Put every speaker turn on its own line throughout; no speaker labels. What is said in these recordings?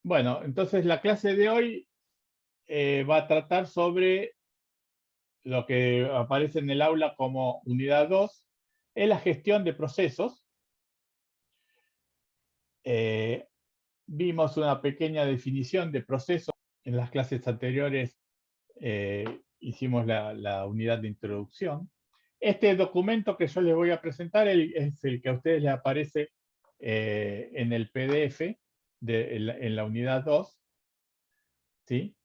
Bueno, entonces la clase de hoy va a tratar sobre lo que aparece en el aula como unidad 2, es la gestión de procesos. Eh, Vimos una pequeña definición de procesos. En las clases anteriores hicimos la unidad de introducción. Este documento que yo les voy a presentar es el que a ustedes les aparece en el PDF en la unidad 2, ¿sí?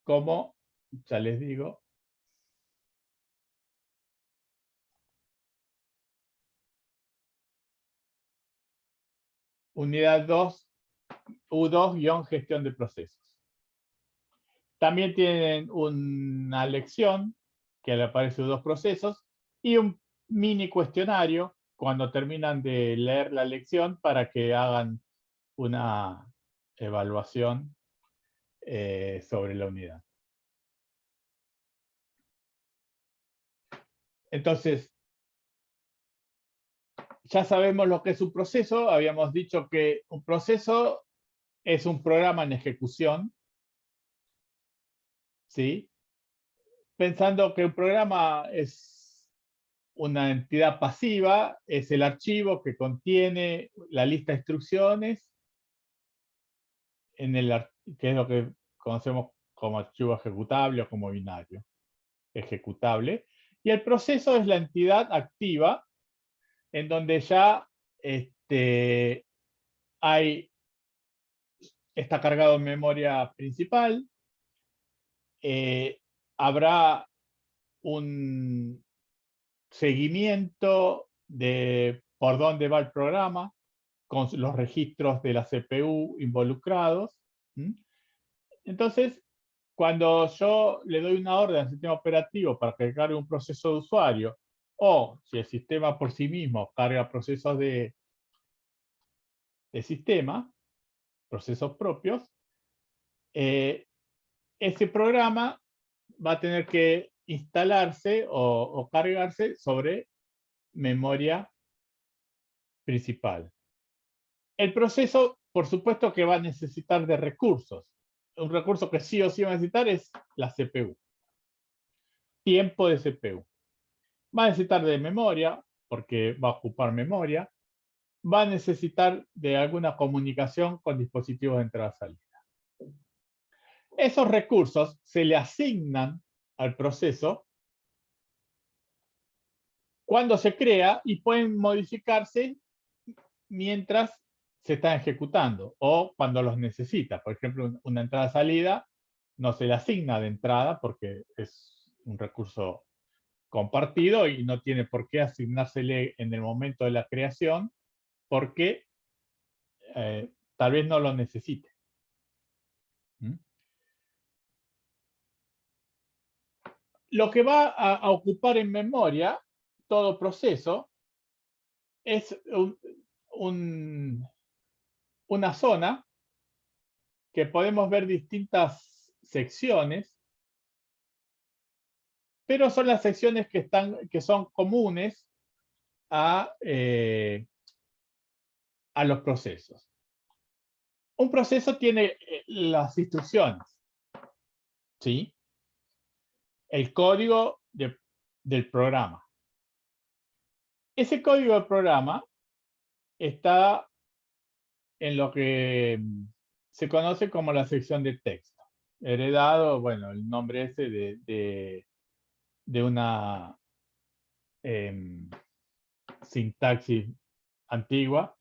Como, ya les digo, unidad 2, U2-gestión de procesos. También tienen una lección que le aparece dos procesos y un mini cuestionario cuando terminan de leer la lección para que hagan una evaluación sobre la unidad. Entonces, ya sabemos lo que es un proceso. Habíamos dicho que un proceso es un programa en ejecución, ¿sí? Pensando que un programa es una entidad pasiva, es el archivo que contiene la lista de instrucciones, que es lo que conocemos como archivo ejecutable o como binario ejecutable. Y el proceso es la entidad activa en donde ya está cargado en memoria principal. Habrá un seguimiento de por dónde va el programa, con los registros de la CPU involucrados. Entonces, cuando yo le doy una orden al sistema operativo para que cargue un proceso de usuario, o si el sistema por sí mismo carga procesos de sistema, procesos propios, ese programa va a tener que instalarse o cargarse sobre memoria principal. El proceso, por supuesto que va a necesitar de recursos. Un recurso que sí o sí va a necesitar es la CPU. Tiempo de CPU. Va a necesitar de memoria, porque va a ocupar memoria. Va a necesitar de alguna comunicación con dispositivos de entrada-salida. Esos recursos se le asignan al proceso cuando se crea y pueden modificarse mientras se está ejecutando o cuando los necesita. Por ejemplo, una entrada-salida no se le asigna de entrada porque es un recurso compartido y no tiene por qué asignársele en el momento de la creación porque tal vez no lo necesite. Lo que va a ocupar en memoria todo proceso es una zona que podemos ver distintas secciones, pero son las secciones que son comunes a los procesos. Un proceso tiene las instrucciones, ¿sí? El código del programa. Ese código del programa está en lo que se conoce como la sección de texto. Heredado, bueno, el nombre ese de una sintaxis antigua.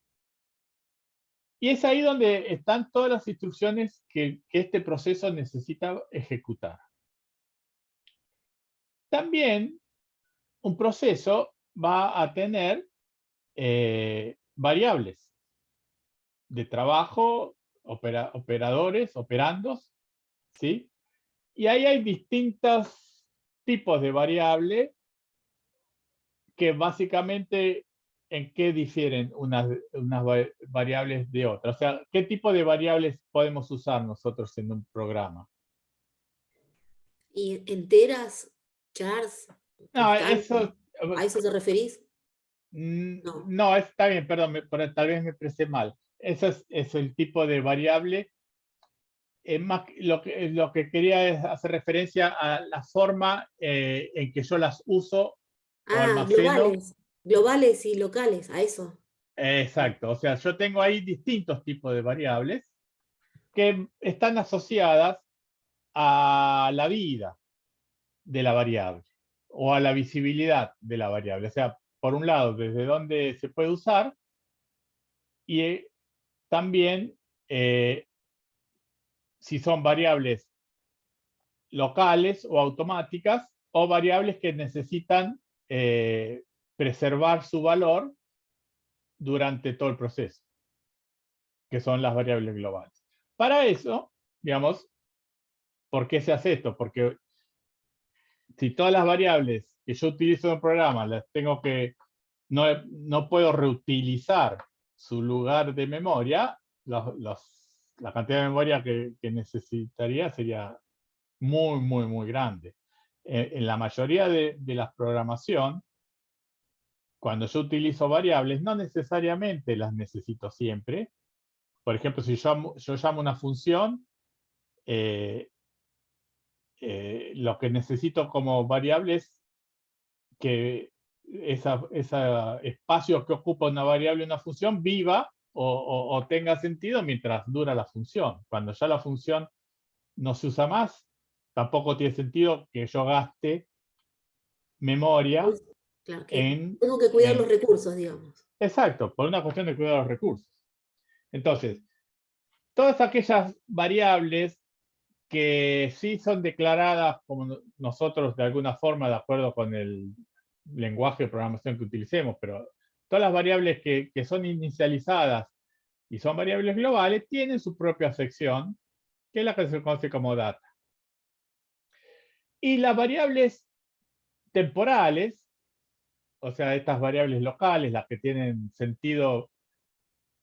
Y es ahí donde están todas las instrucciones que este proceso necesita ejecutar. También un proceso va a tener variables de trabajo, operadores, operandos, ¿sí? Y ahí hay distintos tipos de variables que básicamente en qué difieren unas variables de otras. O sea, ¿qué tipo de variables podemos usar nosotros en un programa?
¿Y enteras, chars,
No,
constantes?
eso,
¿A eso te referís? No.
no, está bien, perdón, tal vez me expresé mal. ese es el tipo de variable. Más, lo que quería es hacer referencia a la forma en que yo las uso o
Ah,
almaceno.
globales. Globales y locales, a eso.
Exacto, o sea, yo tengo ahí distintos tipos de variables que están asociadas a la vida de la variable o a la visibilidad de la variable. O sea, por un lado, desde dónde se puede usar y también si son variables locales o automáticas o variables que necesitan preservar su valor durante todo el proceso, que son las variables globales. Para eso, digamos, ¿por qué se hace esto? Porque si todas las variables que yo utilizo en el programa las tengo que, no puedo reutilizar su lugar de memoria, la cantidad de memoria que necesitaría sería muy, muy, muy grande. En la mayoría de las programación, cuando yo utilizo variables, no necesariamente las necesito siempre. Por ejemplo, si yo llamo una función, eh, lo que necesito como variable es que ese espacio que ocupa una variable, una función, viva o tenga sentido mientras dura la función. Cuando ya la función no se usa más, tampoco tiene sentido que yo gaste memoria
Pues, claro, que
en,
tengo que cuidar los
en...
recursos, digamos.
Exacto, por una cuestión de cuidar los recursos. Entonces, todas aquellas variables que sí son declaradas como nosotros de alguna forma, de acuerdo con el lenguaje de programación que utilicemos, pero todas las variables que son inicializadas y son variables globales tienen su propia sección, que es la que se conoce como data. Y las variables temporales, o sea, estas variables locales, las que tienen sentido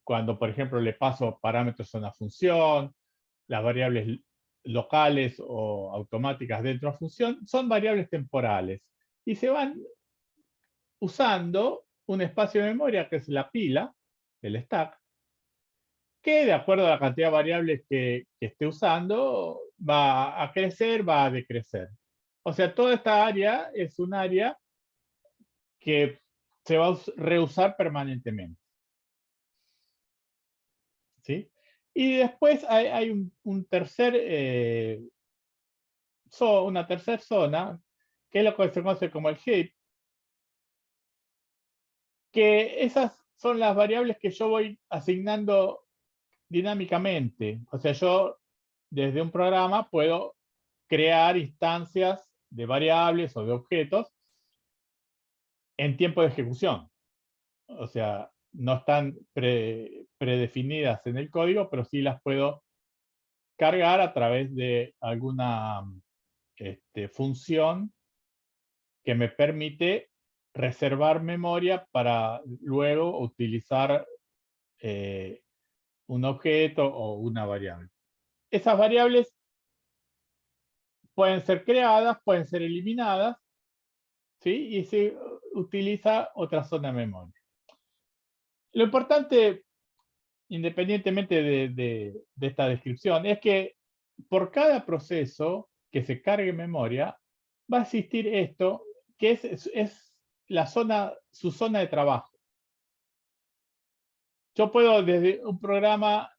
cuando, por ejemplo, le paso parámetros a una función, las variables locales o automáticas dentro de la función, son variables temporales y se van usando un espacio de memoria que es la pila, el stack, que de acuerdo a la cantidad de variables que esté usando, va a crecer, va a decrecer. O sea, toda esta área es un área que se va a reusar permanentemente. ¿Sí? Y después hay un tercer, una tercera zona, que es lo que se conoce como el heap, que esas son las variables que yo voy asignando dinámicamente. O sea, yo desde un programa puedo crear instancias de variables o de objetos en tiempo de ejecución. O sea, no están predefinidas en el código, pero sí las puedo cargar a través de alguna función que me permite reservar memoria para luego utilizar un objeto o una variable. Esas variables pueden ser creadas, pueden ser eliminadas, ¿sí? Y se utiliza otra zona de memoria. Lo importante, independientemente de esta descripción, es que por cada proceso que se cargue en memoria, va a existir esto, que es la zona, su zona de trabajo. Yo puedo desde un programa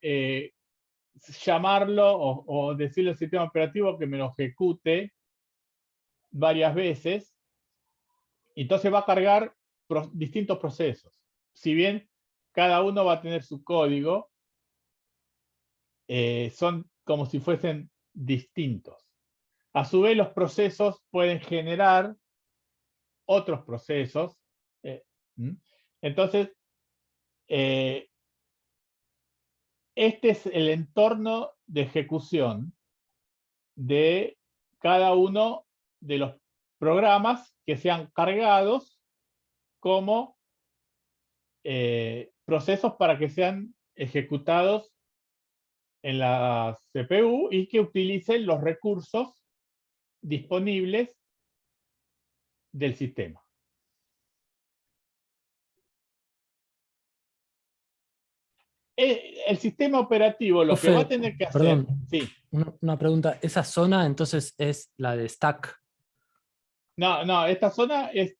llamarlo o decirle al sistema operativo que me lo ejecute varias veces, y entonces va a cargar distintos procesos. Si bien cada uno va a tener su código, son como si fuesen distintos. A su vez, los procesos pueden generar otros procesos. eh, Entonces, eh, este es el entorno de ejecución de cada uno de los programas que sean cargados como procesos para que sean ejecutados en la CPU y que utilicen los recursos disponibles del sistema. El sistema operativo lo que va a
Profe,
tener que hacer,
perdón,
sí,
una pregunta. ¿Esa zona entonces es la de stack?
no, esta zona es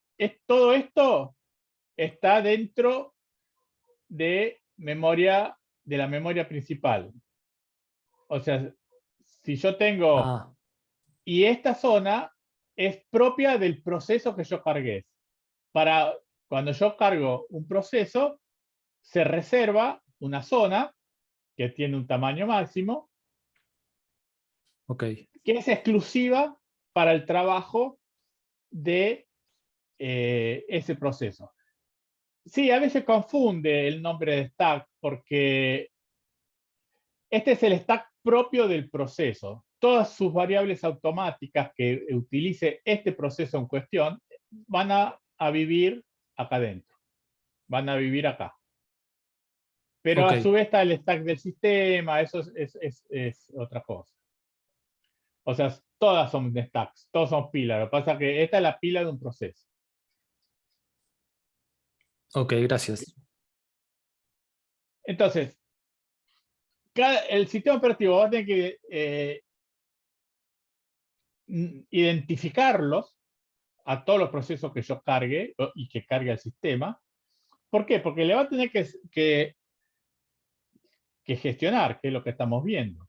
todo esto está dentro de memoria, de la memoria principal. O sea, si yo tengo,
Ah,
y esta zona es propia del proceso que yo cargué. Para cuando yo cargo un proceso, se reserva una zona que tiene un tamaño máximo,
ok.
que es exclusiva para el trabajo de ese proceso. Sí, a veces confunde el nombre de stack porque este es el stack propio del proceso. Todas sus variables automáticas que utilice este proceso en cuestión van a vivir acá adentro, van a vivir acá. Pero
Ok,
a su vez está el stack del sistema, eso es otra cosa. O sea, todas son stacks, todos son pilas. Lo que pasa es que esta es la pila de un proceso.
ok, gracias.
Entonces, el sistema operativo va a tener que identificarlos a todos los procesos que yo cargue y que cargue el sistema. ¿Por qué? Porque le va a tener que gestionar, que es lo que estamos viendo.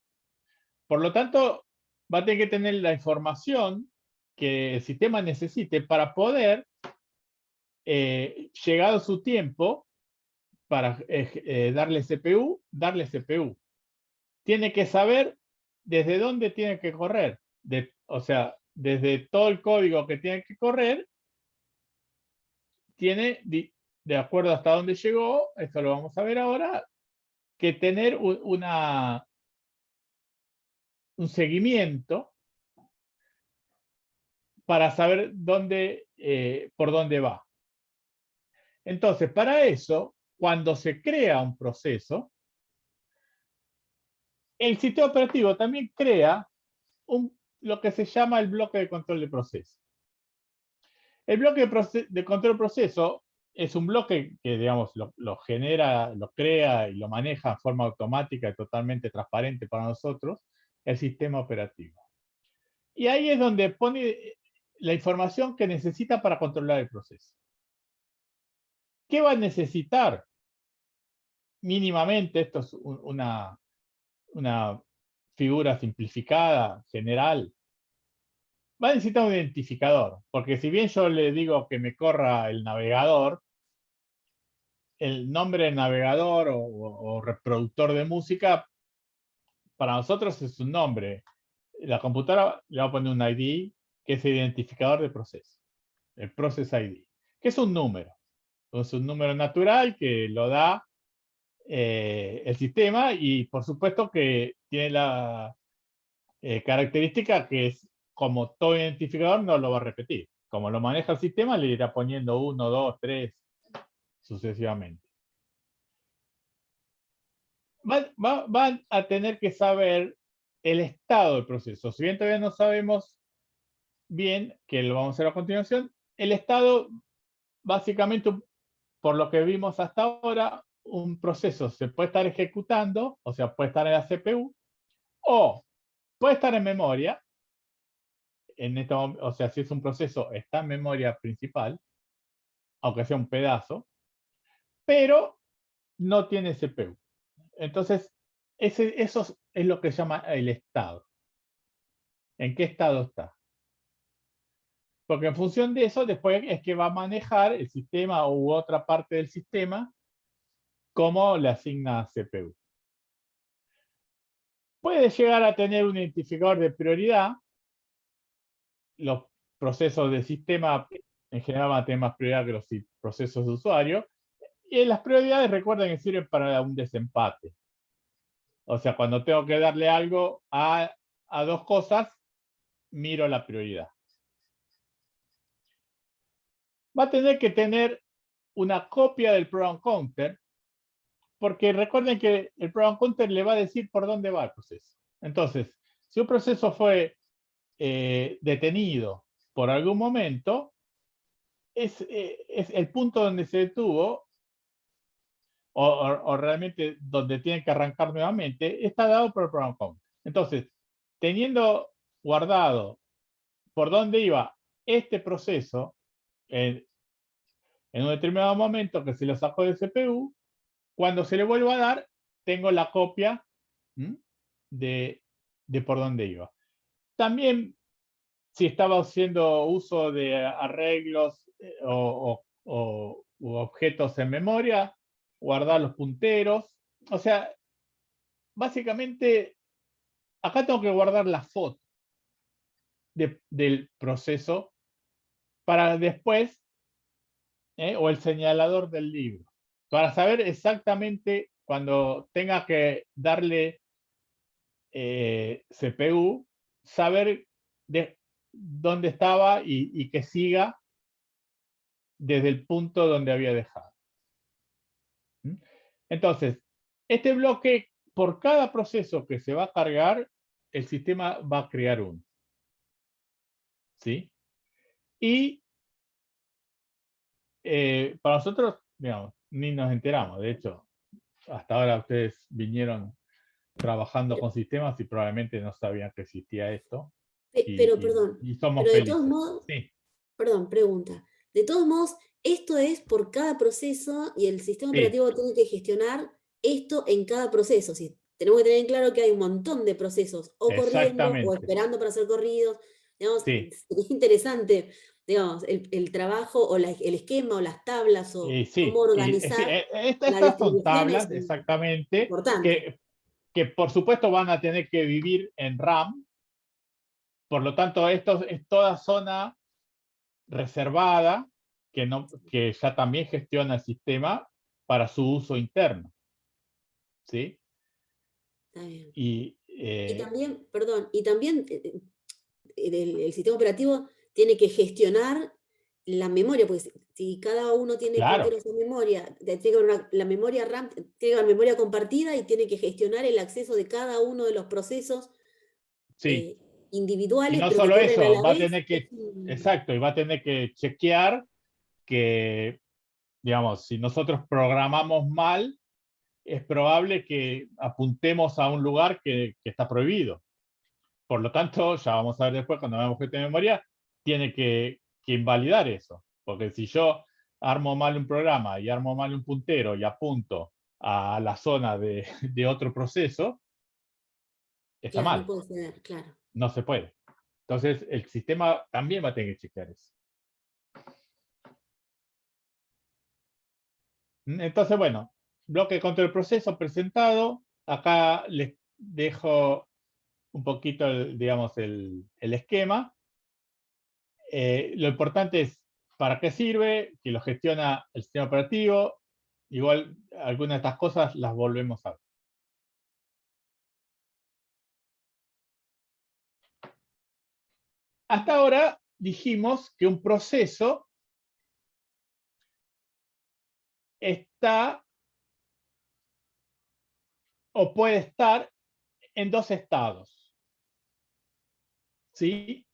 Por lo tanto, va a tener que tener la información que el sistema necesite para poder, llegado su tiempo, para darle CPU. Tiene que saber desde dónde tiene que correr. O sea, desde todo el código que tiene que correr, tiene, de acuerdo hasta dónde llegó, esto lo vamos a ver ahora, que tener un seguimiento para saber por dónde va. Entonces, para eso, cuando se crea un proceso, el sistema operativo también crea lo que se llama el bloque de control de proceso. El bloque de control de proceso es un bloque que, digamos, lo genera, lo crea y lo maneja de forma automática y totalmente transparente para nosotros, el sistema operativo. Y ahí es donde pone la información que necesita para controlar el proceso. ¿Qué va a necesitar? Mínimamente, esto es una figura simplificada, general. Va a necesitar un identificador, porque si bien yo le digo que me corra el navegador, el nombre de navegador o reproductor de música, para nosotros es un nombre. La computadora le va a poner un ID, que es el identificador de proceso, el Process ID, que es un número. Es un número natural que lo da el sistema y por supuesto que tiene la característica que es como todo identificador no lo va a repetir. Como lo maneja el sistema, le irá poniendo 1, 2, 3, sucesivamente. Van a tener que saber el estado del proceso. Si bien todavía no sabemos bien, que lo vamos a hacer a continuación, el estado, básicamente, por lo que vimos hasta ahora, un proceso se puede estar ejecutando, o sea, puede estar en la CPU, o puede estar en memoria, o sea, si es un proceso, está en memoria principal, aunque sea un pedazo, pero no tiene CPU. Entonces, eso es lo que se llama el estado. ¿En qué estado está? Porque en función de eso, después es que va a manejar el sistema u otra parte del sistema cómo le asigna CPU. Puede llegar a tener un identificador de prioridad. Los procesos de sistema en general van a tener más prioridad que los procesos de usuario. Y las prioridades, recuerden que sirven para un desempate. O sea, cuando tengo que darle algo a dos cosas, miro la prioridad. Va a tener que tener una copia del program counter, porque recuerden que el program counter le va a decir por dónde va el proceso. Entonces, si un proceso fue detenido por algún momento, es el punto donde se detuvo, o realmente donde tienen que arrancar nuevamente, está dado por el programa count. Entonces, teniendo guardado por dónde iba este proceso en un determinado momento que se lo sacó del CPU, cuando se le vuelva a dar, tengo la copia de por dónde iba. También, si estaba haciendo uso de arreglos u objetos en memoria, guardar los punteros. O sea, básicamente, acá tengo que guardar la foto del proceso para después, o el señalador del libro, para saber exactamente cuando tenga que darle CPU, saber de dónde estaba y que siga desde el punto donde había dejado. Entonces, este bloque, por cada proceso que se va a cargar, el sistema va a crear uno. ¿Sí? Y para nosotros, digamos, ni nos enteramos. De hecho, hasta ahora ustedes vinieron trabajando con sistemas y probablemente no sabían que existía esto.
Pero, perdón,
y somos
pero de
felices.
todos modos,
Sí.
perdón, pregunta. De todos modos, esto es por cada proceso y el sistema
Sí.
operativo tiene que gestionar esto en cada proceso. Si tenemos que tener en claro que hay un montón de procesos, o corriendo, o
Exactamente.
esperando para ser corridos. Digamos,
Sí.
es interesante, digamos, el trabajo, o el esquema, o las tablas, o
Sí.
cómo organizar la
Estas son
distribución
tablas,
es
exactamente,
importante.
que por supuesto van a tener que vivir en RAM. Por lo tanto, esto es toda zona reservada que ya también gestiona el sistema para su uso interno. ¿Sí?
Está bien.
Y
también, perdón, y también el sistema operativo tiene que gestionar la memoria, porque si cada uno tiene
claro,
punteros en memoria, tiene que haber la memoria RAM, tiene que haber memoria compartida y tiene que gestionar el acceso de cada uno de los procesos
sí. Y
individuales,
no
pero que
solo
corren a
eso,
la
va a
vez.
tener que, exacto, y va a tener que chequear que, digamos, si nosotros programamos mal, es probable que apuntemos a un lugar que está prohibido. Por lo tanto, ya vamos a ver después, cuando veamos gestión de memoria, tiene que invalidar eso. Porque si yo armo mal un programa y armo mal un puntero y apunto a la zona de otro proceso, está
Claro, no
mal,
puede ser, claro.
no se puede. Entonces, el sistema también va a tener que chequear eso. Entonces, bueno, bloque de control del proceso presentado. Acá les dejo un poquito, digamos, el esquema. Lo importante es para qué sirve, que lo gestiona el sistema operativo. Igual, algunas de estas cosas las volvemos a ver. Hasta ahora dijimos que un proceso está o puede estar en dos estados. ¿Sí?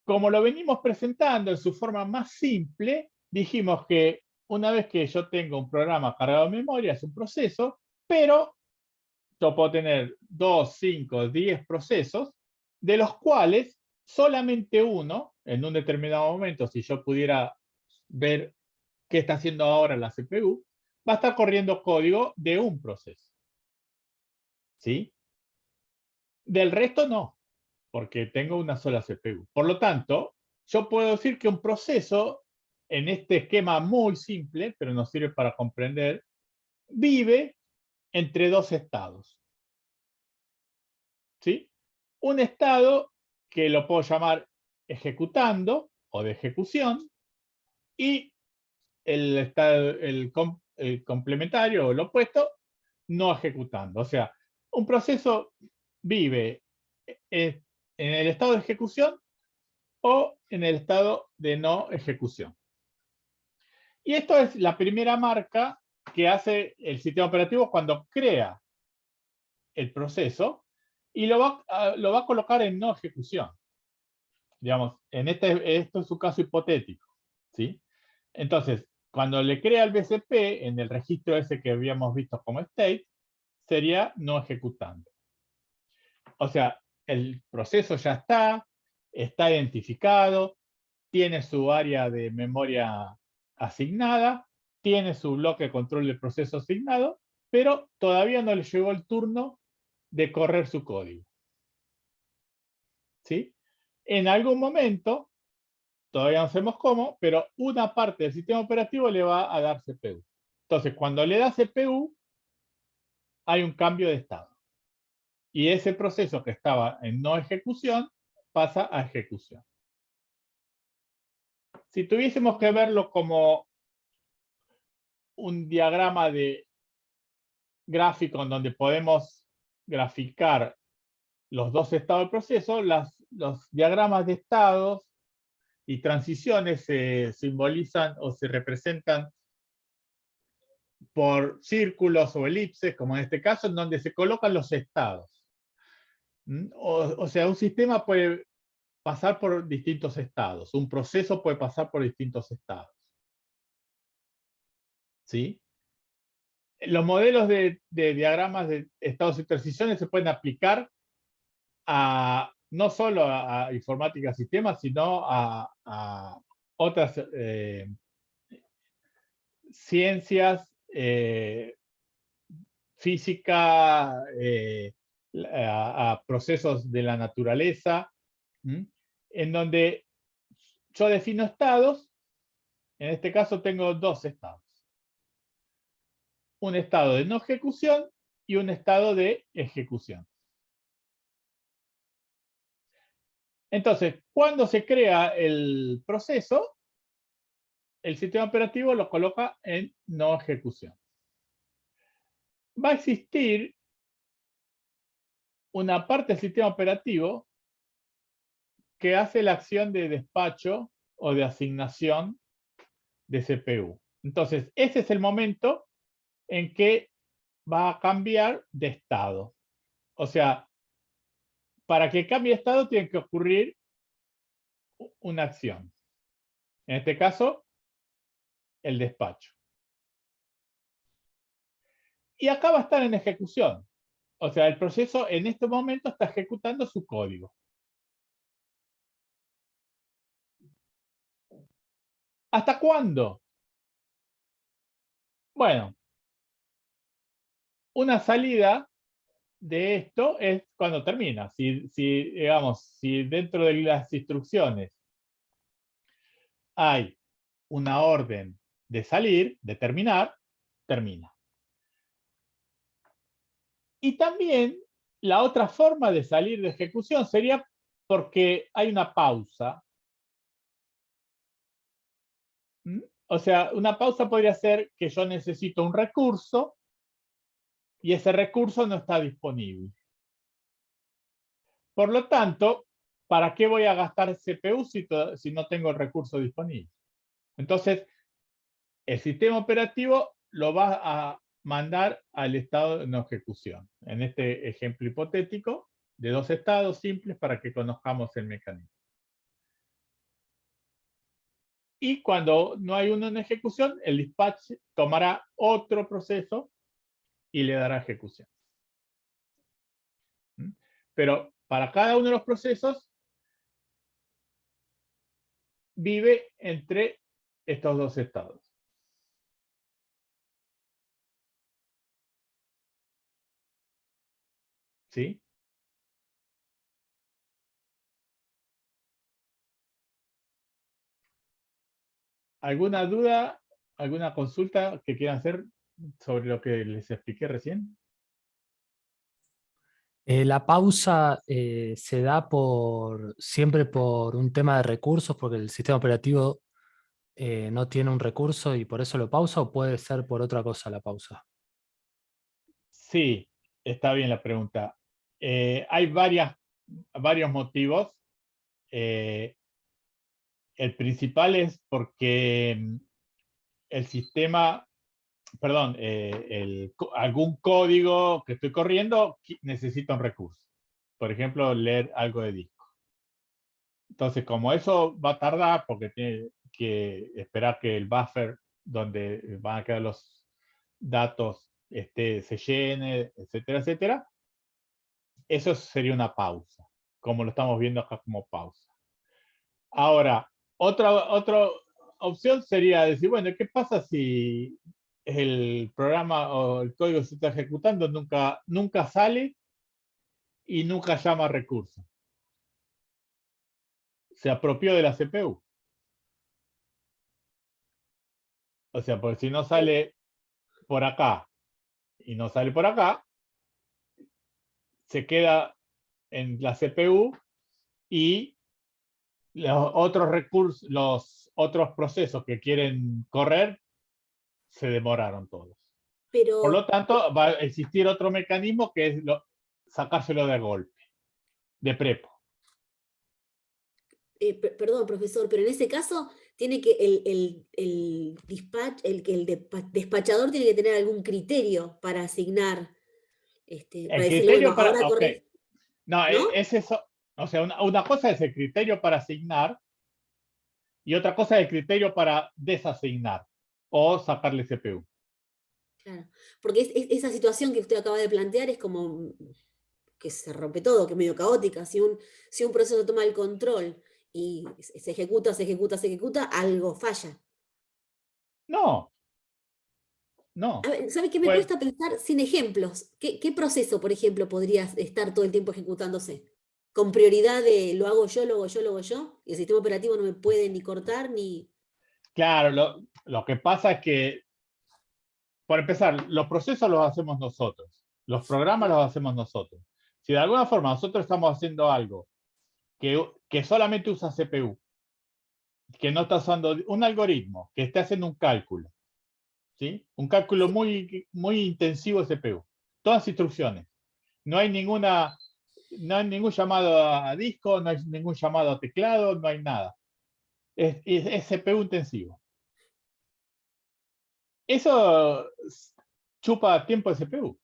Como lo venimos presentando en su forma más simple, dijimos que una vez que yo tengo un programa cargado de memoria, es un proceso, pero yo puedo tener 2, 5, 10 procesos, de los cuales solamente uno, en un determinado momento, si yo pudiera ver qué está haciendo ahora la CPU, va a estar corriendo código de un proceso. ¿Sí? Del resto no, porque tengo una sola CPU. Por lo tanto, yo puedo decir que un proceso, en este esquema muy simple, pero nos sirve para comprender, vive entre dos estados. ¿Sí? Un estado que lo puedo llamar ejecutando o de ejecución, y el estado, el complementario o el opuesto, no ejecutando. O sea, un proceso vive en el estado de ejecución o en el estado de no ejecución. Y esto es la primera marca que hace el sistema operativo cuando crea el proceso y lo va a colocar en no ejecución. Digamos, esto es un caso hipotético. ¿Sí? Entonces, Cuando le crea el BCP en el registro ese que habíamos visto como state, sería no ejecutando. O sea, el proceso ya está identificado, tiene su área de memoria asignada, tiene su bloque de control de proceso asignado, pero todavía no le llegó el turno de correr su código. ¿Sí? En algún momento, todavía no sabemos cómo, pero una parte del sistema operativo le va a dar CPU. Entonces, cuando le da CPU, hay un cambio de estado. Y ese proceso que estaba en no ejecución pasa a ejecución. Si tuviésemos que verlo como un diagrama de gráfico en donde podemos graficar los dos estados del proceso, los diagramas de estados y transiciones se simbolizan o se representan por círculos o elipses, como en este caso, en donde se colocan los estados. O sea, un sistema puede pasar por distintos estados, un proceso puede pasar por distintos estados. ¿Sí? Los modelos de diagramas de estados y transiciones se pueden aplicar no solo a informática sistemas, sino a otras ciencias, física, a procesos de la naturaleza, en donde yo defino estados. En este caso tengo dos estados. Un estado de no ejecución y un estado de ejecución. Entonces, cuando se crea el proceso, el sistema operativo lo coloca en no ejecución. Va a existir una parte del sistema operativo que hace la acción de despacho o de asignación de CPU. Entonces, ese es el momento en que va a cambiar de estado. O sea, para que cambie de estado tiene que ocurrir una acción. En este caso, el despacho. Y acá va a estar en ejecución. O sea, el proceso en este momento está ejecutando su código. ¿Hasta cuándo? Bueno, una salida de esto es cuando termina. Digamos, si dentro de las instrucciones hay una orden de salir, de terminar, termina. Y también la otra forma de salir de ejecución sería porque hay una pausa. O sea, una pausa podría ser que yo necesito un recurso y ese recurso no está disponible. Por lo tanto, ¿para qué voy a gastar CPU si no tengo el recurso disponible? Entonces, el sistema operativo lo va a mandar al estado de no ejecución. En este ejemplo hipotético, de dos estados simples para que conozcamos el mecanismo. Y cuando no hay uno en ejecución, el dispatch tomará otro proceso y le dará ejecución. Pero para cada uno de los procesos vive entre estos dos estados. ¿Sí? ¿Alguna duda, alguna consulta que quieran hacer sobre lo que les expliqué recién?
La pausa se da siempre por un tema de recursos, porque el sistema operativo no tiene un recurso y por eso lo pausa, o puede ser por otra cosa la pausa.
Sí, está bien la pregunta. Hay varios motivos. El principal es porque el sistema, perdón, algún código que estoy corriendo necesita un recurso. Por ejemplo, leer algo de disco. Entonces, como eso va a tardar porque tiene que esperar que el buffer donde van a quedar los datos, se llene, etcétera, etcétera. Eso sería una pausa, como lo estamos viendo acá como pausa. Ahora, otra opción sería decir, bueno, ¿qué pasa si el programa o el código que se está ejecutando nunca sale y nunca llama recursos? Se apropió de la CPU. O sea, porque si no sale por acá y no sale por acá, se queda en la CPU y los otros recursos, los otros procesos que quieren correr, se demoraron todos. Por lo
Pero,
tanto, va a existir otro mecanismo que es sacárselo de golpe, de prepo.
perdón, profesor, pero en ese caso tiene que el dispatch, despachador tiene que tener algún criterio para asignar, para
El
decirle, bueno,
criterio
ahora
para, ok,
corre,
no,
¿no?
es eso, o sea, una cosa es el criterio para asignar y otra cosa es el criterio para desasignar o sacarle CPU.
Claro, porque esa situación que usted acaba de plantear es como que se rompe todo, que es medio caótica. Si un proceso toma el control y se ejecuta, se ejecuta, se ejecuta, algo falla.
No,
A
no.
ver, ¿sabe qué me
Pues
cuesta pensar sin ejemplos? ¿Qué proceso, por ejemplo, podría estar todo el tiempo ejecutándose? Con prioridad de lo hago yo, lo hago yo, lo hago yo. Y el sistema operativo no me puede ni cortar ni.
claro, lo que pasa es que, por empezar, los procesos los hacemos nosotros, los programas los hacemos nosotros. Si de alguna forma nosotros estamos haciendo algo que solamente usa CPU, que no está usando un algoritmo, que esté haciendo un cálculo, ¿sí? Un cálculo muy intensivo de CPU. Todas instrucciones. No hay no hay ningún llamado a disco, no hay ningún llamado a teclado, no hay nada. Es CPU intensivo. Eso chupa tiempo de CPU.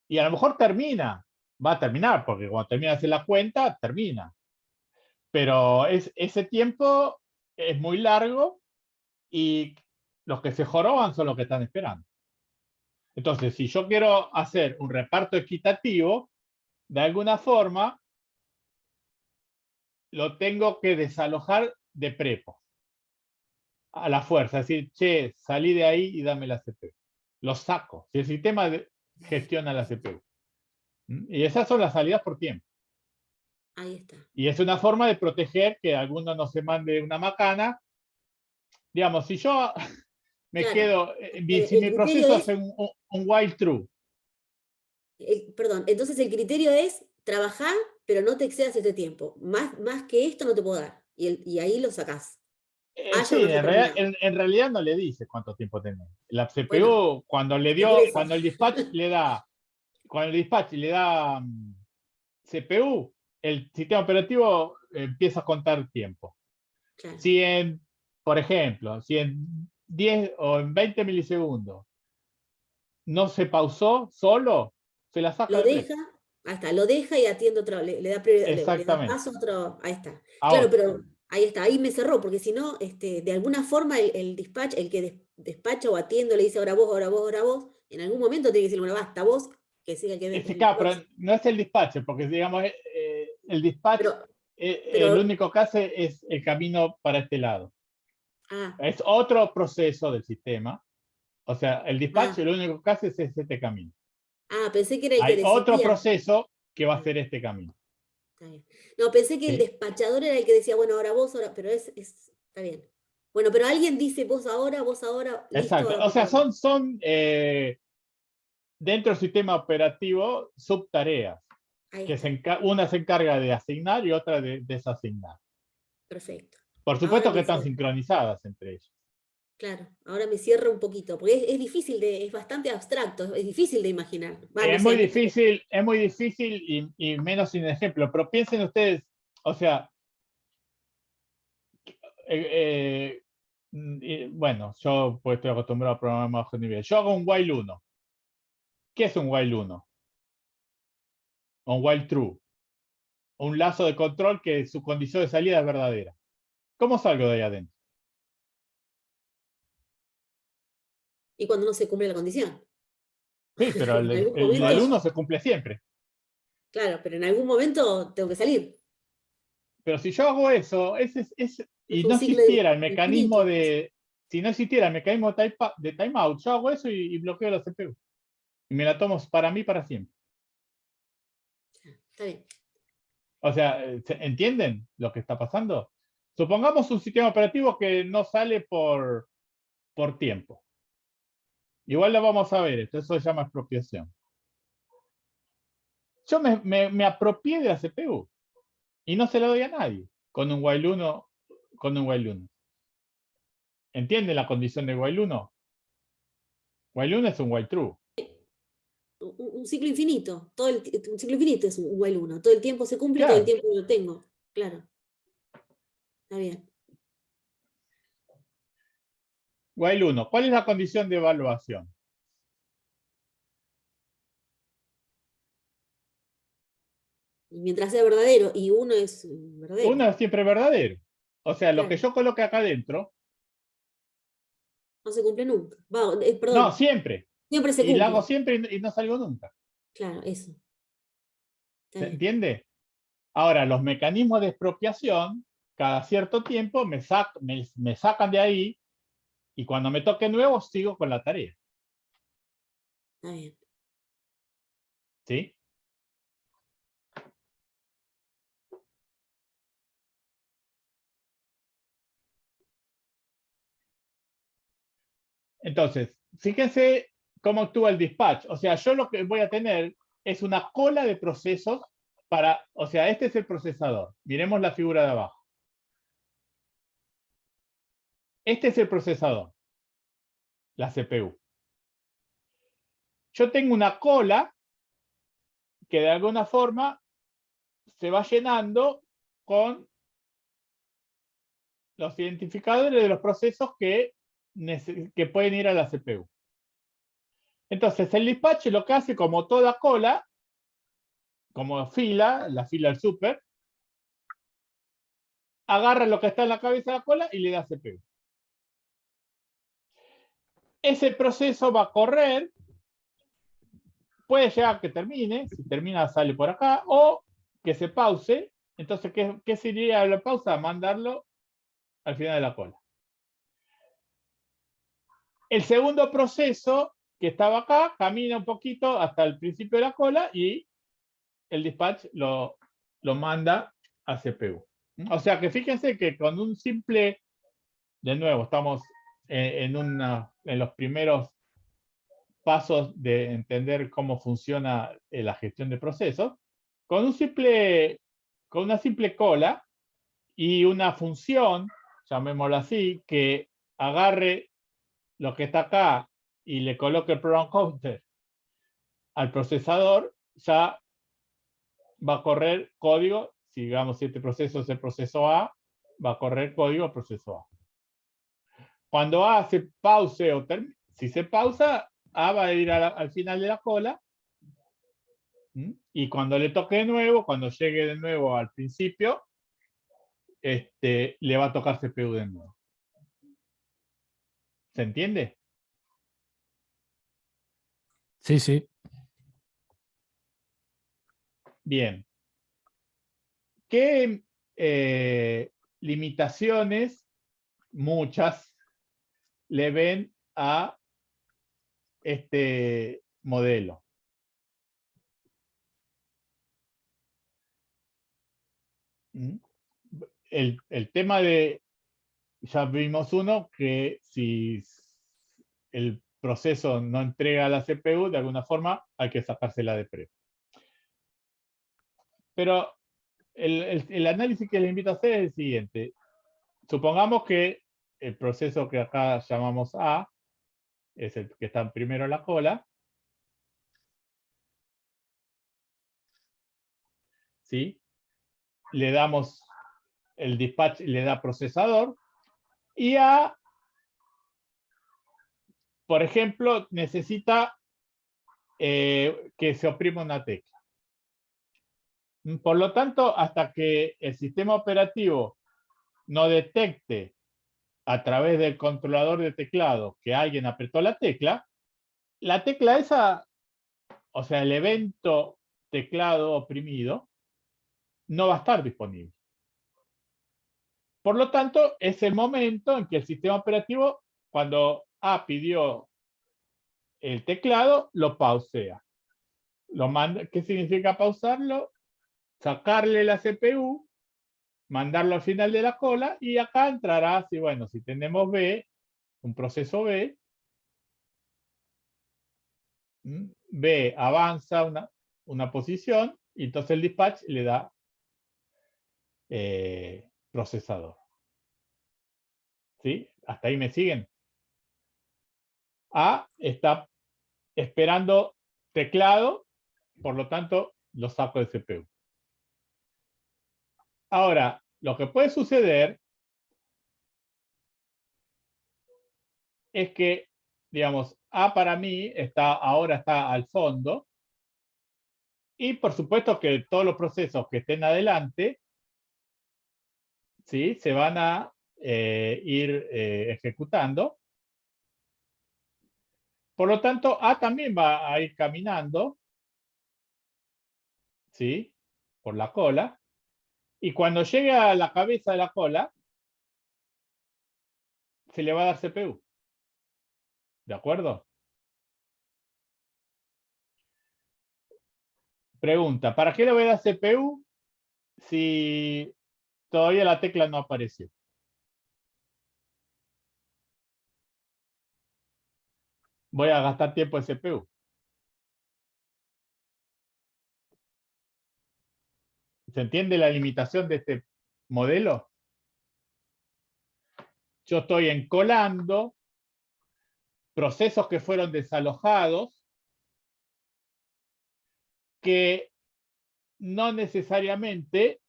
Y a lo mejor va a terminar, porque cuando termina de hacer la cuenta, termina. Pero ese tiempo es muy largo y los que se joroban son los que están esperando. Entonces, si yo quiero hacer un reparto equitativo, de alguna forma lo tengo que desalojar de prepo a la fuerza. Es decir, che, salí de ahí y dame la CPU. Lo saco. Si el sistema gestiona la CPU. Y esas son las salidas por tiempo.
Ahí está.
Y es una forma de proteger que alguno no se mande una macana. Digamos, si yo me
Claro.
quedo, si
El
mi
criterio
proceso
es,
hace un while true.
perdón, entonces el criterio es trabajar, pero no te excedas este tiempo. Más que esto no te puedo dar. Y ahí lo sacás. Haya o
Sí,
no haya terminado.
en realidad no le dice cuánto tiempo tenés. La
Bueno,
CPU,
por eso.
cuando el dispatch le da, CPU, el sistema operativo empieza a contar tiempo.
Claro.
Si por ejemplo, si en 10 o en 20 milisegundos no se pausó solo, se la saca
Lo
de prepo.
deja, ahí está, lo deja y atiende otro, le da prioridad, le da
Exactamente.
paso a otro, ahí está. Claro,
Ahora,
pero ahí está, ahí me cerró, porque si no, de alguna forma el dispatch, el que despacha o atiende, le dice ahora vos, ahora vos, ahora vos, en algún momento tiene que decir, bueno, basta vos, que siga el que
ese
el
claro, pero
próximo.
no es el dispatch, porque digamos, el dispatch,
Pero,
el
pero,
único que hace es el camino para este lado.
ah,
Es otro proceso del sistema. O sea, el dispatch
ah,
lo único que hace es este camino.
pensé que era el que
Hay otro
decidía.
proceso que va a
Ah,
hacer este camino.
está bien. No, pensé que el
¿Sí?
despachador era el que decía, bueno, ahora vos, ahora, pero está bien. Bueno, pero alguien dice vos ahora, listo,
Exacto.
ahora
O
vos.
sea, son dentro del sistema operativo subtareas.
Ahí
Que
está,
una se encarga de asignar y otra de desasignar.
perfecto.
Por
Ahora
supuesto que
me
están
cierra.
sincronizadas entre ellas.
Claro, ahora me cierra un poquito, porque es difícil es bastante abstracto, es difícil de imaginar. Va, no sé, a mí me.
Es muy difícil y menos sin ejemplo, pero piensen ustedes, o sea, bueno, yo pues estoy acostumbrado a programar bajo nivel. Yo hago un while 1. ¿Qué es un while 1? Un while true. Un lazo de control que su condición de salida es verdadera. ¿Cómo salgo de ahí adentro?
Y cuando no se cumple la condición.
Sí, pero
En algún
el
momento,
while 1 se cumple siempre.
claro, pero en algún momento tengo que salir.
Pero si yo hago eso,
Es
y
un
no
ciclo
existiera el mecanismo
infinito.
si no existiera el mecanismo de timeout, yo hago eso y bloqueo la CPU. Y me la tomo para mí para siempre.
Está bien.
O sea, ¿entienden lo que está pasando? Supongamos un sistema operativo que no sale por tiempo. Igual lo vamos a ver, eso se llama expropiación. Yo me apropié de la CPU y no se la doy a nadie con un while 1. ¿Entienden la condición de while 1? While 1 es un while true.
Un ciclo infinito. Un ciclo infinito es un while 1. Todo el tiempo se cumple, todo el
Claro.
tiempo lo tengo. Claro. Está bien.
While 1. ¿Cuál es la condición de evaluación?
Y mientras sea verdadero y uno es verdadero.
1 es siempre verdadero. O sea, lo que
Claro.
yo coloque acá adentro,
No se cumple nunca.
no,
Perdón.
siempre.
Siempre se
Y la hago
cumple.
siempre y no salgo nunca.
Claro, eso. Está
¿Se
bien.
entiende? Ahora, los mecanismos de expropiación, cada cierto tiempo me sacan de ahí y cuando me toque nuevo sigo con la tarea.
Está bien.
¿Sí? Entonces, fíjense cómo actúa el dispatch. O sea, yo lo que voy a tener es una cola de procesos o sea, este es el procesador. Miremos la figura de abajo. Este es el procesador, la CPU. Yo tengo una cola que de alguna forma se va llenando con los identificadores de los procesos que pueden ir a la CPU. Entonces, el dispatch lo que hace, como toda cola, como fila, la fila del super, agarra lo que está en la cabeza de la cola y le da CPU. Ese proceso va a correr, puede llegar a que termine, si termina sale por acá, o que se pause. Entonces, ¿qué sería la pausa? Mandarlo al final de la cola. El segundo proceso que estaba acá camina un poquito hasta el principio de la cola y el dispatch lo manda a CPU. O sea que fíjense que con un simple, de nuevo, estamos en los primeros pasos de entender cómo funciona la gestión de procesos, con una simple cola y una función, llamémoslo así, que agarre lo que está acá y le coloque el program counter al procesador, ya va a correr código. Si digamos si este proceso es el proceso A, va a correr código al proceso A. Cuando A se pause si se pausa, A va a ir al final de la cola. Y cuando le toque de nuevo, cuando llegue de nuevo al principio, le va a tocar CPU de nuevo. ¿Se entiende?
Sí, sí.
Bien. ¿Qué limitaciones, muchas, le ven a este modelo? El tema de, ya vimos uno, que si el proceso no entrega a la CPU, de alguna forma hay que sacársela de pre. Pero el análisis que les invito a hacer es el siguiente. Supongamos que el proceso que acá llamamos A es el que está primero en la cola. ¿Sí? Le damos el dispatch, le da procesador. Y A, por ejemplo, necesita que se oprima una tecla. Por lo tanto, hasta que el sistema operativo no detecte a través del controlador de teclado que alguien apretó la tecla esa, o sea, el evento teclado oprimido, no va a estar disponible. Por lo tanto, es el momento en que el sistema operativo, cuando pidió el teclado, lo pausea. Lo manda. ¿Qué significa pausarlo? Sacarle la CPU, mandarlo al final de la cola, y acá entrará, si tenemos B, un proceso B, B avanza una posición, y entonces el dispatch le da procesador. ¿Sí? ¿Hasta ahí me siguen? A está esperando teclado, por lo tanto lo saco de CPU. Ahora, lo que puede suceder es que, digamos, A para mí ahora está al fondo, y por supuesto que todos los procesos que estén adelante, ¿sí?, se van a ir ejecutando. Por lo tanto, A también va a ir caminando, ¿sí?, por la cola, y cuando llegue a la cabeza de la cola, se le va a dar CPU. ¿De acuerdo? Pregunta, ¿para qué le voy a dar CPU si todavía la tecla no apareció? Voy a gastar tiempo en CPU. ¿Se entiende la limitación de este modelo? Yo estoy encolando procesos que fueron desalojados, que no necesariamente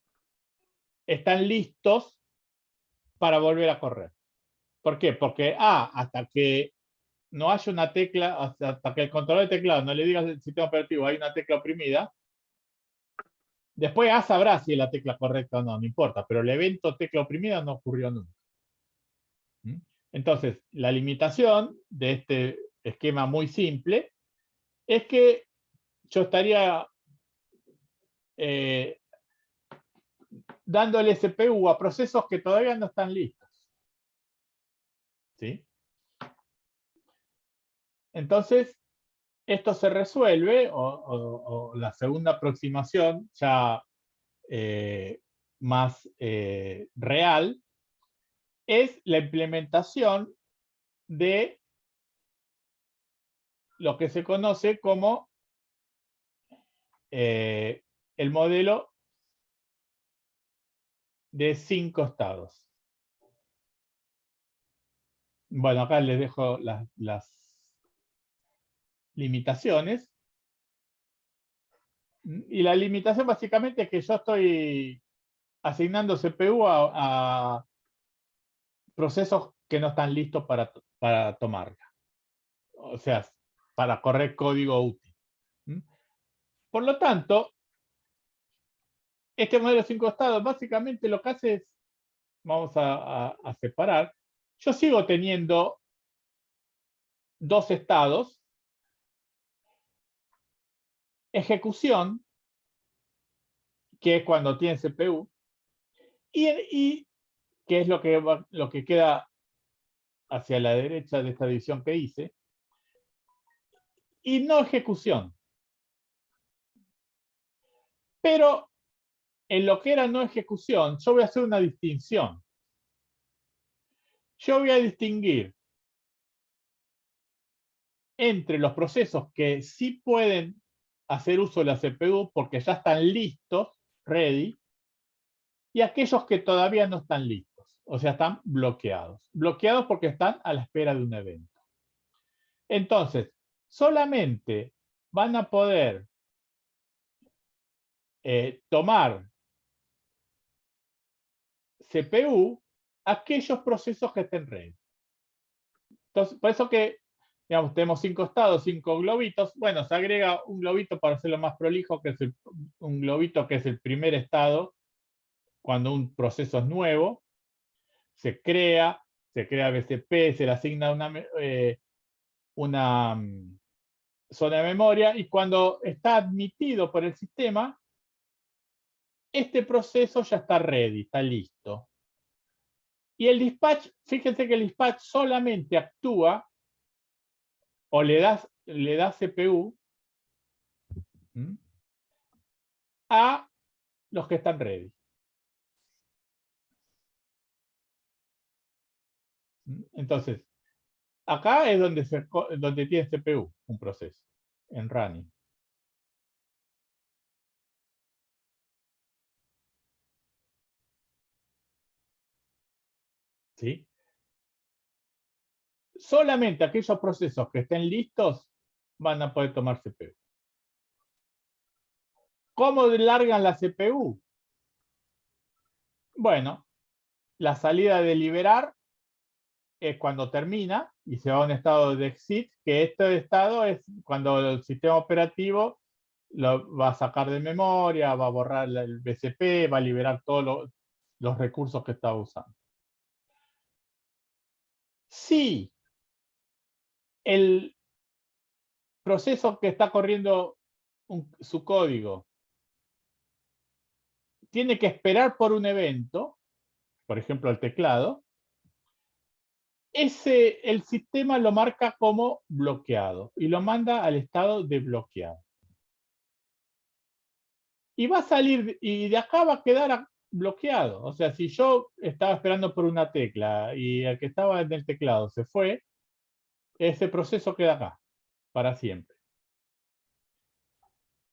están listos para volver a correr. ¿Por qué? Porque hasta que no haya una tecla, hasta que el controlador de teclado no le diga al sistema operativo hay una tecla oprimida, después A sabrá si es la tecla correcta o no, no importa, pero el evento tecla oprimida no ocurrió nunca. Entonces, la limitación de este esquema muy simple es que yo estaría dándole CPU a procesos que todavía no están listos. ¿Sí? Entonces, esto se resuelve, o la segunda aproximación ya más real, es la implementación de lo que se conoce como el modelo de 5 estados. Bueno, acá les dejo las limitaciones. Y la limitación básicamente es que yo estoy asignando CPU a procesos que no están listos para tomarla. O sea, para correr código útil. Por lo tanto, este modelo de 5 estados básicamente lo que hace es, vamos a separar, yo sigo teniendo 2 estados, ejecución, que es cuando tiene CPU, y que es lo que queda hacia la derecha de esta división que hice, y no ejecución. Pero en lo que era no ejecución, yo voy a hacer una distinción. Yo voy a distinguir entre los procesos que sí pueden hacer uso de la CPU porque ya están listos, ready, y aquellos que todavía no están listos, o sea, están bloqueados. Bloqueados porque están a la espera de un evento. Entonces, solamente van a poder tomar CPU aquellos procesos que estén ready. Entonces, por eso que, digamos, tenemos 5 estados, 5 globitos. Bueno, se agrega un globito para hacerlo más prolijo, que es un globito que es el primer estado cuando un proceso es nuevo. se crea BCP, se le asigna una zona de memoria, y cuando está admitido por el sistema, este proceso ya está ready, está listo. Y el dispatch, fíjense que el dispatch solamente actúa o le da CPU a los que están ready. Entonces, acá es donde tiene CPU un proceso, en running. ¿Sí? Solamente aquellos procesos que estén listos van a poder tomar CPU. ¿Cómo largan la CPU? Bueno, la salida de liberar es cuando termina y se va a un estado de exit, que este estado es cuando el sistema operativo lo va a sacar de memoria, va a borrar el BCP, va a liberar todos los recursos que estaba usando. Si el proceso que está corriendo su código tiene que esperar por un evento, por ejemplo el teclado, el sistema lo marca como bloqueado y lo manda al estado de bloqueado. Y va a salir, y de acá va a quedar bloqueado. O sea, si yo estaba esperando por una tecla y el que estaba en el teclado se fue, ese proceso queda acá, para siempre.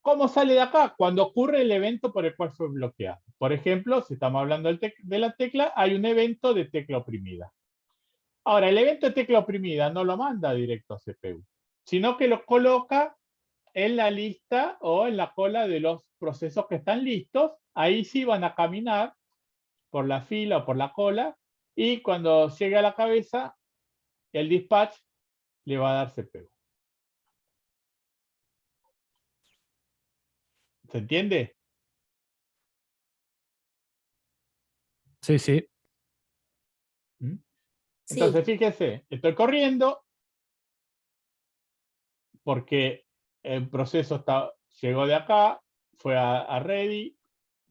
¿Cómo sale de acá? Cuando ocurre el evento por el cual fue bloqueado. Por ejemplo, si estamos hablando de la tecla, hay un evento de tecla oprimida. Ahora, el evento de tecla oprimida no lo manda directo a CPU, sino que lo coloca en la lista o en la cola de los procesos que están listos. Ahí sí van a caminar por la fila o por la cola, y cuando llegue a la cabeza, el dispatch le va a dar CPU. ¿Se entiende?
Sí, sí.
Entonces,
Sí,
fíjense, estoy corriendo porque el proceso llegó de acá, fue a ready,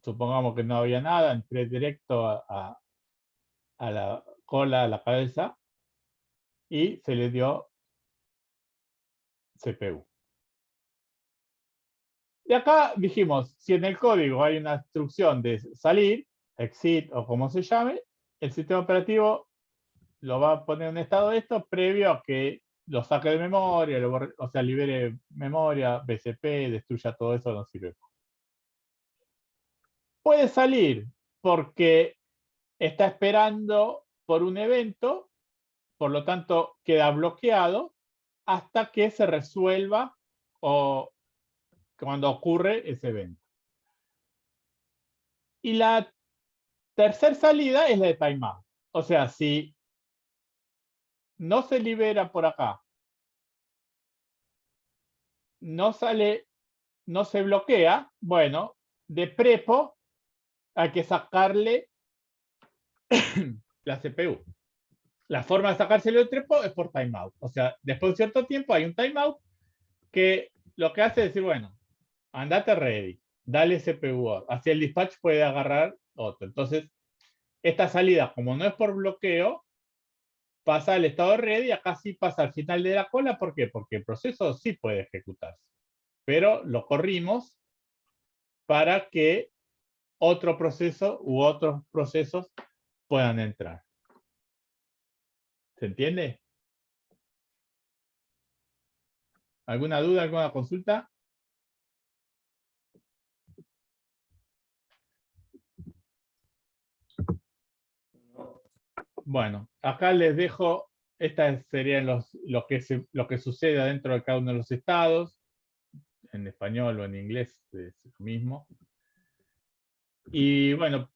supongamos que no había nada, entré directo a la cola, a la cabeza, y se le dio CPU. De acá dijimos, si en el código hay una instrucción de salir, exit o como se llame, el sistema operativo lo va a poner en estado de esto previo a que lo saque de memoria, o sea, libere memoria, BCP, destruya todo eso, no sirve. Puede salir porque está esperando por un evento, por lo tanto queda bloqueado hasta que se resuelva o cuando ocurre ese evento. Y la tercera salida es la de timeout. O sea, si no se libera por acá, no sale, no se bloquea, bueno, de prepo hay que sacarle la CPU. La forma de sacárselo de prepo es por timeout. O sea, después de cierto tiempo hay un timeout que lo que hace es decir, bueno, andate ready, dale CPU. Así el dispatch puede agarrar otro. Entonces, esta salida, como no es por bloqueo, pasa al estado ready, acá sí pasa al final de la cola. ¿Por qué? Porque el proceso sí puede ejecutarse, pero lo corrimos para que otro proceso u otros procesos puedan entrar. ¿Se entiende? ¿Alguna duda, alguna consulta? Bueno, acá les dejo, estas serían lo que sucede dentro de cada uno de los estados, en español o en inglés es lo mismo. Y bueno,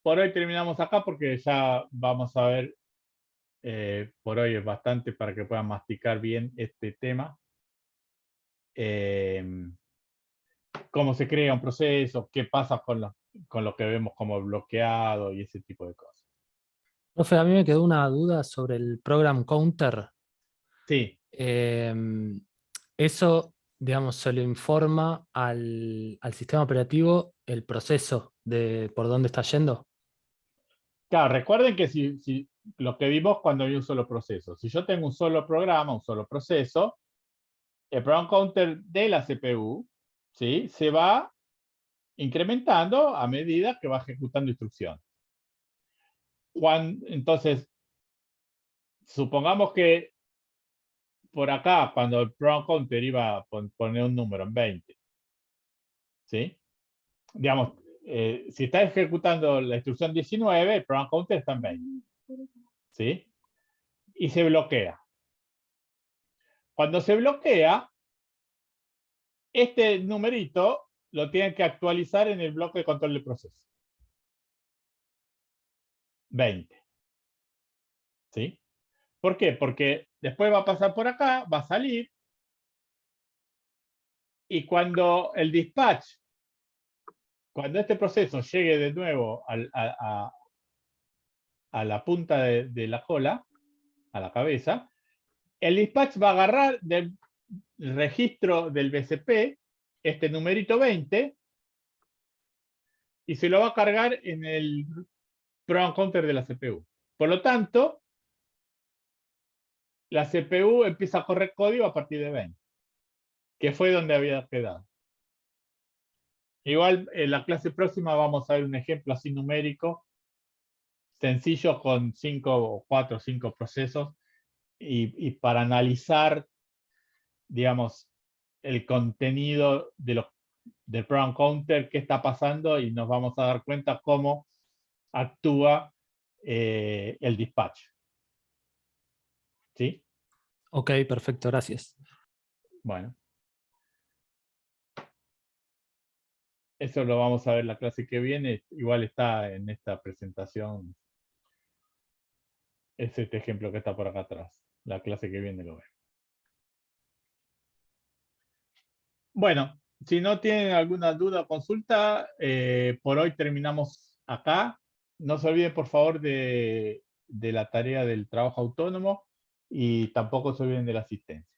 por hoy terminamos acá porque ya vamos a ver, por hoy es bastante para que puedan masticar bien este tema. Cómo se crea un proceso, qué pasa con lo que vemos como bloqueado y ese tipo de cosas.
Profe, a mí me quedó una duda sobre el program counter.
Sí,
Eso, digamos, se lo informa al sistema operativo el proceso de por dónde está yendo.
claro, recuerden que si lo que vimos cuando hay un solo proceso. Si yo tengo un solo programa, un solo proceso, el program counter de la CPU, ¿sí?, se va incrementando a medida que va ejecutando instrucciones. Entonces, supongamos que por acá, cuando el program counter iba a poner un número en 20, ¿sí? Digamos, si está ejecutando la instrucción 19, el program counter está en 20, ¿sí? Y se bloquea. Cuando se bloquea, este numerito lo tienen que actualizar en el bloque de control de proceso. 20. ¿Sí? ¿Por qué? Porque después va a pasar por acá, va a salir, y cuando el dispatch, cuando este proceso llegue de nuevo a la punta de la cola, a la cabeza, el dispatch va a agarrar del registro del BCP este numerito 20 y se lo va a cargar en el program counter de la CPU. Por lo tanto, la CPU empieza a correr código a partir de 20, que fue donde había quedado. Igual en la clase próxima vamos a ver un ejemplo así numérico, sencillo, con 4 o 5 procesos, y para analizar, digamos, el contenido del program counter, qué está pasando, y nos vamos a dar cuenta cómo actúa el dispatch. ¿Sí?
Ok, perfecto, gracias.
Bueno. Eso lo vamos a ver la clase que viene. Igual está en esta presentación. Es este ejemplo que está por acá atrás. La clase que viene lo ve. Bueno, si no tienen alguna duda o consulta, por hoy terminamos acá. No se olviden, por favor, de la tarea del trabajo autónomo, y tampoco se olviden de la asistencia.